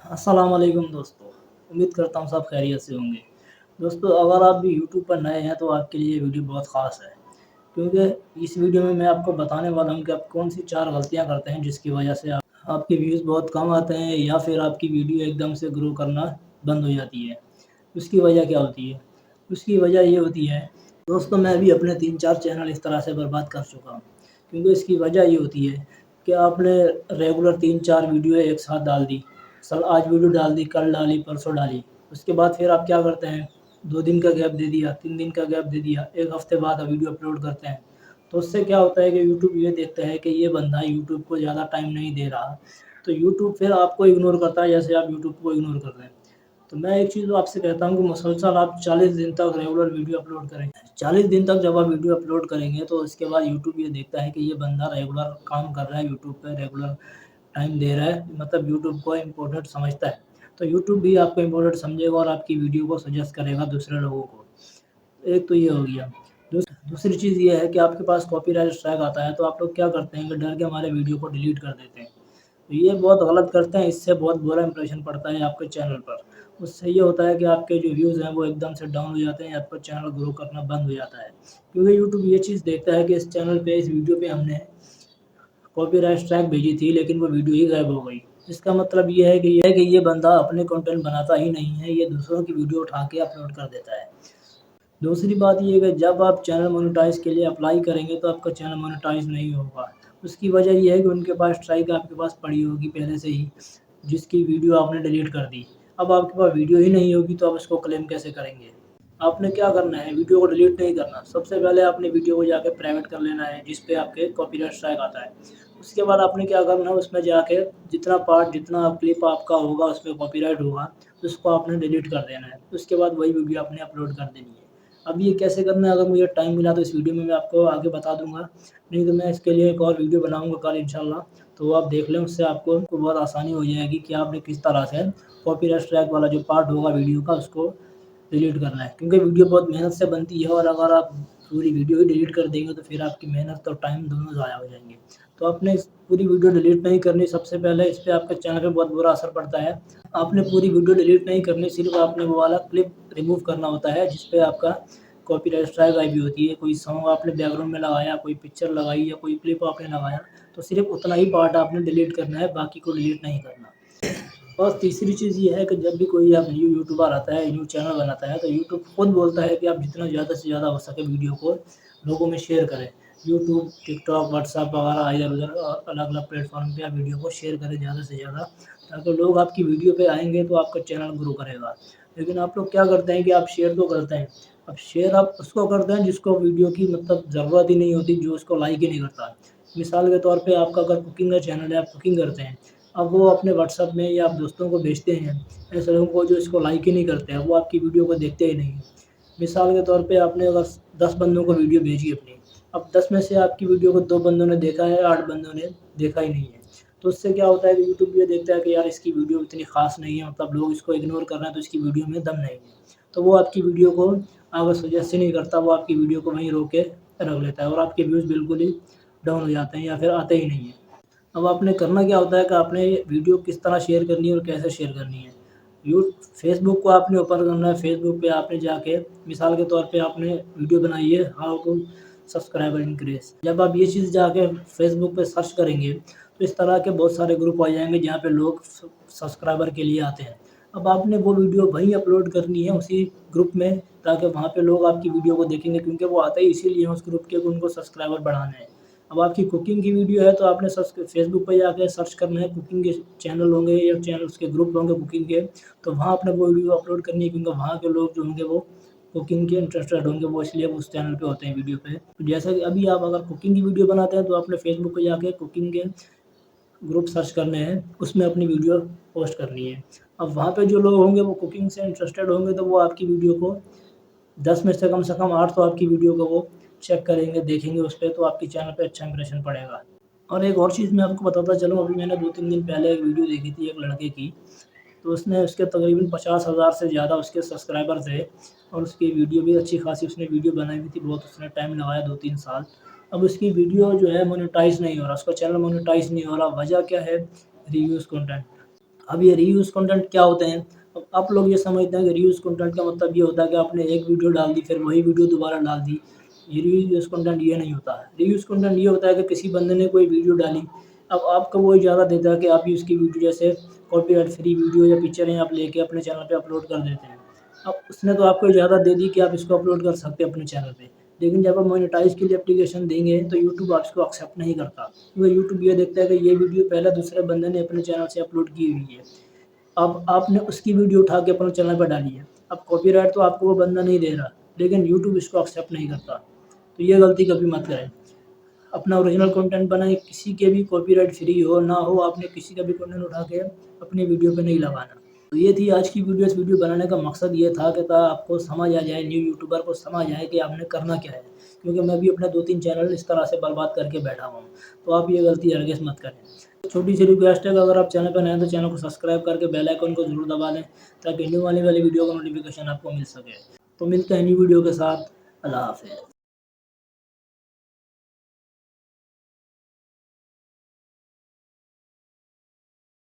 अस्सलाम वालेकुम दोस्तों, उम्मीद करता हूँ सब खैरियत से होंगे। दोस्तों अगर आप भी यूट्यूब पर नए हैं तो आपके लिए ये वीडियो बहुत ख़ास है, क्योंकि इस वीडियो में मैं आपको बताने वाला हूँ कि आप कौन-सी 4 गलतियाँ करते हैं जिसकी वजह से आप आपके व्यूज़ बहुत कम आते हैं या फिर आपकी वीडियो एकदम से ग्रो करना बंद हो जाती है। उसकी वजह क्या होती है? उसकी वजह ये होती है दोस्तों मैं भी अपने 3-4 चैनल इस तरह से बर्बाद कर चुका हूँ, क्योंकि इसकी वजह ये होती है कि आपने रेगुलर 3-4 वीडियो एक साथ डाल दी। आज वीडियो डाल दी, कल डाली, परसों डाली। उसके बाद फिर आप क्या करते हैं, 2 दिन का गैप दे दिया, 3 दिन का गैप दे दिया, 1 हफ्ते बाद आप वीडियो अपलोड करते हैं। तो उससे क्या होता है कि यूट्यूब ये देखता है कि ये बंदा यूट्यूब को ज़्यादा टाइम नहीं दे रहा, तो यूट्यूब फिर आपको इग्नोर करता है जैसे आप यूट्यूब को इग्नोर कर रहे हैं। तो मैं एक चीज़ आपसे कहता हूँ कि मुसलसल आप 40 दिन तक रेगुलर वीडियो अपलोड करें। 40 दिन तक जब आप वीडियो अपलोड करेंगे तो उसके बाद यूट्यूब ये देखता है कि ये बंदा रेगुलर काम कर रहा है यूट्यूब पे, रेगुलर टाइम दे रहा है, मतलब यूट्यूब को इम्पोर्टेंट समझता है। तो यूट्यूब भी आपको इम्पोर्टेंट समझेगा और आपकी वीडियो को सजेस्ट करेगा दूसरे लोगों को। एक तो ये हो गया। दूसरी चीज़ ये है कि आपके पास कॉपीराइट स्ट्राइक आता है तो आप लोग क्या करते हैं कि डर के हमारे वीडियो को डिलीट कर देते हैं। तो ये बहुत गलत करते हैं, इससे बहुत बुरा इंप्रेशन पड़ता है आपके चैनल पर। उससे ये होता है कि आपके जो व्यूज़ हैं वो एकदम से डाउन हो जाते हैं, आपका चैनल ग्रो करना बंद हो जाता है। क्योंकि यूट्यूब ये चीज़ देखता है कि इस चैनल पे, इस वीडियो पे हमने कॉपीराइट स्ट्राइक भेजी थी लेकिन वो वीडियो ही गायब हो गई। इसका मतलब ये है कि ये बंदा अपने कंटेंट बनाता ही नहीं है, ये दूसरों की वीडियो उठा के अपलोड कर देता है। दूसरी बात ये है कि जब आप चैनल मोनेटाइज़ के लिए अप्लाई करेंगे तो आपका चैनल मोनेटाइज़ नहीं होगा। उसकी वजह ये है कि उनके पास स्ट्राइक आपके पास पड़ी होगी पहले से ही, जिसकी वीडियो आपने डिलीट कर दी। अब आपके पास वीडियो ही नहीं होगी तो आप इसको क्लेम कैसे करेंगे? आपने क्या करना है, वीडियो को डिलीट नहीं करना। सबसे पहले आपने वीडियो को जाके प्राइवेट कर लेना है जिस पे आपके कॉपीराइट स्ट्राइक आता है। उसके बाद आपने क्या करना है, उसमें जाके जितना क्लिप आपका होगा उसमें कॉपीराइट होगा, उसको आपने डिलीट कर देना है। उसके बाद वही वीडियो आपने अपलोड कर देनी है। अब ये कैसे करना है, अगर मुझे टाइम मिला तो इस वीडियो में मैं आपको आगे बता दूँगा, नहीं तो मैं इसके लिए एक और वीडियो बनाऊँगा कल इंशाल्लाह, तो आप देख लें, उससे आपको बहुत आसानी हो जाएगी कि आपने किस तरह से कॉपीराइट स्ट्राइक वाला जो पार्ट होगा वीडियो का उसको डिलीट करना है। क्योंकि वीडियो बहुत मेहनत से बनती है और अगर आप पूरी वीडियो ही डिलीट कर देंगे तो फिर आपकी मेहनत और टाइम दोनों ज़ाया हो जाएँगे। तो आपने इस पूरी वीडियो डिलीट नहीं करनी, सबसे पहले इस पे आपके चैनल पे बहुत बुरा असर पड़ता है। आपने पूरी वीडियो डिलीट नहीं करनी, सिर्फ़ आपने वो वाला क्लिप रिमूव करना होता है जिस पे आपका कॉपीराइट स्ट्राइक आई हुई होती है। कोई सॉन्ग आपने बैकग्राउंड में लगाया, कोई पिक्चर लगाई या कोई क्लिप आपने लगाया, तो सिर्फ़ उतना ही पार्ट आपने डिलीट करना है, बाकी को डिलीट नहीं करना। और तीसरी चीज़ ये है कि जब भी कोई आप न्यू यूट्यूबर आता है, न्यू चैनल बनाता है, तो यूट्यूब खुद बोलता है कि आप जितना ज़्यादा से ज़्यादा हो सके वीडियो को लोगों में शेयर करें। यूट्यूब, टिकटॉक, व्हाट्सएप वगैरह इधर-उधर अलग-अलग प्लेटफ़ॉर्म पे आप वीडियो को शेयर करें ज़्यादा से ज़्यादा, ताकि लोग आपकी वीडियो पे आएँगे तो आपका चैनल ग्रो करेगा। लेकिन आप लोग क्या करते हैं कि आप शेयर तो करते हैं, अब शेयर आप उसको करते हैं जिसको वीडियो की मतलब ज़रूरत ही नहीं होती, जो उसको लाइक ही नहीं करता। मिसाल के तौर पे आपका अगर कुकिंग का चैनल है, आप कुकिंग करते हैं, अब वो अपने व्हाट्सएप में या आप दोस्तों को भेजते हैं, ऐसे लोगों को जो इसको लाइक ही नहीं करते हैं, वो आपकी वीडियो को देखते ही नहीं हैं। मिसाल के तौर पे आपने अगर 10 बंदों को वीडियो भेजी अपनी, अब 10 में से आपकी वीडियो को 2 बंदों ने देखा है, 8 बंदों ने देखा ही नहीं है। तो उससे क्या होता है कि यूट्यूब ये देखता है कि यार इसकी वीडियो इतनी ख़ास नहीं है, मतलब लोग इसको इग्नोर कर रहे हैं तो इसकी वीडियो में दम नहीं है। तो वो आपकी वीडियो को आगे सजेस्ट ही नहीं करता, वो आपकी वीडियो को वहीं रोक के रख लेता है और आपके व्यूज़ बिल्कुल ही डाउन हो जाते हैं या फिर आते ही नहीं हैं। अब आपने करना क्या होता है कि आपने वीडियो किस तरह शेयर करनी है और कैसे शेयर करनी है। यू फेसबुक को आपने ओपन करना है, फेसबुक पे आपने जाके मिसाल के तौर पे आपने वीडियो बनाई है हाउ टू सब्सक्राइबर इंक्रीज़। जब आप ये चीज़ जाके फेसबुक पे सर्च करेंगे, तो इस तरह के बहुत सारे ग्रुप आ जाएँगे जहाँ पे लोग सब्सक्राइबर के लिए आते हैं। अब आपने वो वीडियो वहीं अपलोड करनी है उसी ग्रुप में, ताकि वहाँ पे लोग आपकी वीडियो को देखेंगे, क्योंकि वो आते ही इसीलिए हैं उस ग्रुप के कि उनको सब्सक्राइबर बढ़ाने हैं। अब आपकी कुकिंग की वीडियो है तो आपने फेसबुक पे जाके सर्च करना है, कुकिंग के चैनल होंगे या चैनल उसके ग्रुप होंगे कुकिंग के, तो वहाँ आपने वो वीडियो अपलोड करनी है, क्योंकि वहाँ के लोग जो होंगे वो कुकिंग के इंटरेस्टेड होंगे, वो इसलिए वो उस चैनल पे होते हैं वीडियो पे। तो जैसा कि अभी आप अगर कुकिंग की वीडियो बनाते हैं तो आपने फेसबुक पे जाके कुकिंग के ग्रुप सर्च करने हैं, उसमें अपनी वीडियो पोस्ट करनी है। अब वहाँ पे जो लोग होंगे वो कुकिंग से इंटरेस्टेड होंगे तो वो आपकी वीडियो को 10 में से कम 8 तो आपकी वीडियो को वो चेक करेंगे, देखेंगे उस पे, तो आपके चैनल पे अच्छा इंप्रेशन पड़ेगा। और एक और चीज़ मैं आपको बताता चलूँ, अभी मैंने 2-3 दिन पहले एक वीडियो देखी थी एक लड़के की, तो उसने उसके तकरीबन 50,000 से ज़्यादा उसके सब्सक्राइबर थे और उसकी वीडियो भी अच्छी खासी उसने वीडियो बनाई हुई थी, बहुत उसने टाइम लगाया 2-3 साल। अब उसकी वीडियो जो है मोनेटाइज़ नहीं हो रहा, उसका चैनल मोनेटाइज़ नहीं हो रहा, वजह क्या है? Reuse content. अब ये रीयूज़ कंटेंट क्या होते हैं? अब आप लोग ये समझते हैं कि रीयूज़ कंटेंट का मतलब ये होता है कि आपने एक वीडियो डाल दी, फिर वही वीडियो दोबारा डाल दी। ये रीयूज़ कंटेंट ये नहीं होता है। रीयूज़ कंटेंट ये होता है कि किसी बंदे ने कोई वीडियो डाली, अब आपको वो इजाज़त देता है कि आप भी उसकी वीडियो, जैसे कॉपीराइट फ्री वीडियो या पिक्चरें आप लेके अपने चैनल पे अपलोड कर देते हैं। अब उसने तो आपको इजाज़त दे दी कि आप इसको अपलोड कर सकते हैं अपने चैनल पे। लेकिन जब आप मोनेटाइज़ के लिए एप्लीकेशन देंगे तो यूट्यूब आपको एक्सेप्ट नहीं करता। क्योंकि यूट्यूब ये देखता है कि ये वीडियो पहले दूसरे बंदे ने अपने चैनल से अपलोड की हुई है। अब आपने उसकी वीडियो उठा के अपने चैनल पे डाली है। अब कॉपीराइट तो आपको वो बंदा नहीं दे रहा, लेकिन यूट्यूब इसको एक्सेप्ट नहीं करता। तो ये गलती कभी मत करें। अपना ओरिजिनल कंटेंट बनाएँ, किसी के भी कॉपीराइट फ्री हो ना हो, आपने किसी का भी कंटेंट उठा के अपनी वीडियो पे नहीं लगाना। तो ये थी आज की वीडियो। इस वीडियो बनाने का मकसद ये था कि आपको समझ आ जाए, न्यू यूट्यूबर को समझ आए कि आपने करना क्या है। क्योंकि मैं भी अपने 2-3 चैनल इस तरह से बर्बाद करके बैठा हुआ हूँ। तो आप ये गलती हरगिज़ मत करें। छोटी-सी रिक्वेस्ट है कि अगर आप चैनल पे नए हैं तो चैनल को सब्सक्राइब करके बेल आइकन को ज़रूर दबा दें, ताकि न्यू आने वाली वीडियो का नोटिफ़िकेशन आपको मिल सके। तो मिलते हैं न्यू वीडियो के साथ। अल्लाह हाफ़िज़।